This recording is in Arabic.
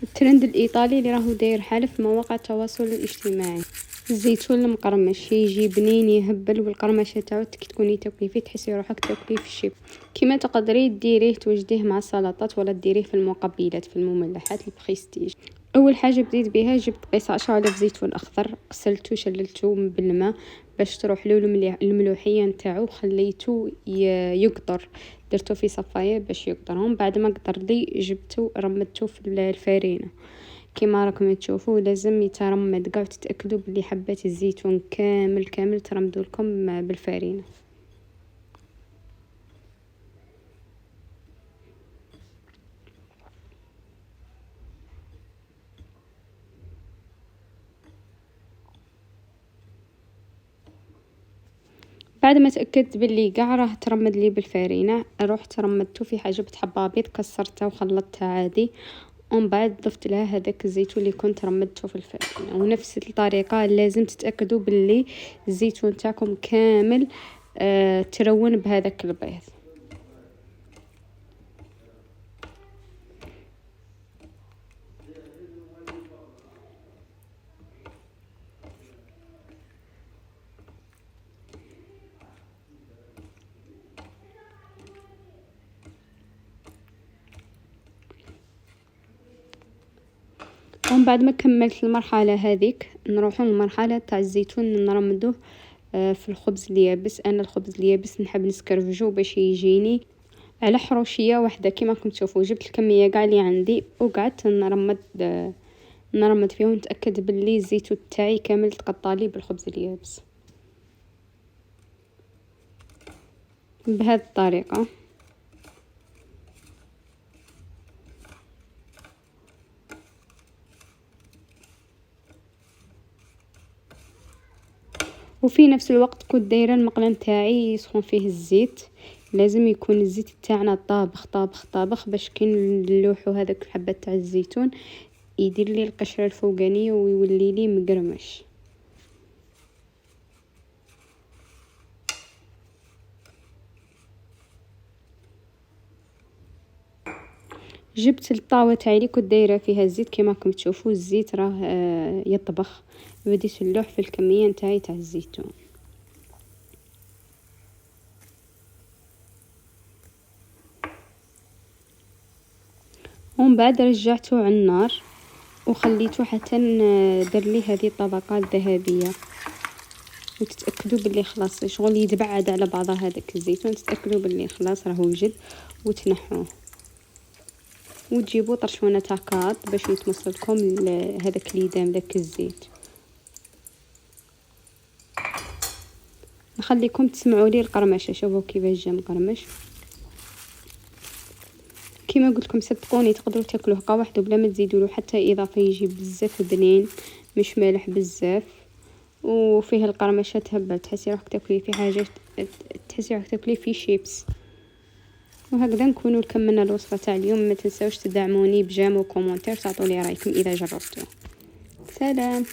الترند الايطالي اللي راهو داير حاله في مواقع التواصل الاجتماعي. الزيتون المقرمش يجي بنين يهبل، والقرمشه تاعو كي تكوني تاكلي فيه تحسي روحك تاكلي في الشيب. كيما تقدري ديريه توجديه مع السلطات ولا ديريه في المقبلات في المملحات البريستيج. اول حاجه بديت بها جبت قيس 10 علف زيتون اخضر، غسلته شللته بالماء باش تروح له الملوحيه نتاعو، خليته يقطر، درتو في صفايه باش يقطرهم. بعد ما قطر لي جبتو رمدتو في الفارينه كيما راكم تشوفوا. لازم يترمد كاع وتتاكدوا بلي حبات الزيتون كامل ترمدوا لكم بالفارينه. بعد ما تاكدت باللي كاع راه ترمد لي بالفارينه، رحت رمدته في حاجه حبابيط كسرتها وخلطتها عادي، ومن بعد ضفت لها هذاك الزيتون اللي كنت رمدته في الفارينه. ونفس الطريقه لازم تتاكدوا باللي الزيتون تاعكم كامل ترون بهذاك البيض. ومن بعد ما كملت المرحله هذيك نروحوا للمرحله تاع الزيتون نرمدوه في الخبز اليابس. انا الخبز اليابس نحب نسكرفجو باش يجيني على حروشيه واحده كيما راكم تشوفوا. جبت الكميه كاع اللي عندي وقعدت نرمد فيه ونتاكد باللي الزيتون تاعي كامل تقطالي بالخبز اليابس بهذه الطريقه. وفي نفس الوقت كنت دايره المقله نتاعي يسخن فيه الزيت. لازم يكون الزيت تاعنا طابخ باش كي نلوحو هذاك الحبه تاع الزيتون يدير لي القشره الفوقانيه ويولي لي مقرمش. جبت الطاوه تاعي اللي كنت دايره فيها الزيت كيما راكم تشوفوا الزيت راه يطبخ. بديت نلوح في الكميه نتاعي تاع الزيتون، ومن بعد رجعته على النار وخليته حتى ندير لي هذه الطبقات الذهبيه. وتتاكدوا باللي خلاص شغل يتبعد على بعضها هذاك الزيتون، تتاكدوا باللي خلاص راهو وجد وتنحوه. وتجيبوا طرشونه تاع كاط باش يتمص لكم هذاك ليدام داك الزيت. نخليكم تسمعوا لي القرمشه، شوفوا كيفاش جا مقرمش. كيما قلت لكم صدقوني تقدروا تاكلوه قا وحده بلا ما تزيدوا له حتى اضافه، يجي بزاف بنين مش مالح بزاف وفيه القرمشه تهبل، تحسي روحك تاكلي في حاجه، تحسي روحك تاكلي في شيبس. وهكذا نكونوا كملنا الوصفه تاع اليوم. ما تنساوش تدعموني بجيم وكومونتير، تعطوا لي رايكم اذا جربتوه. سلام.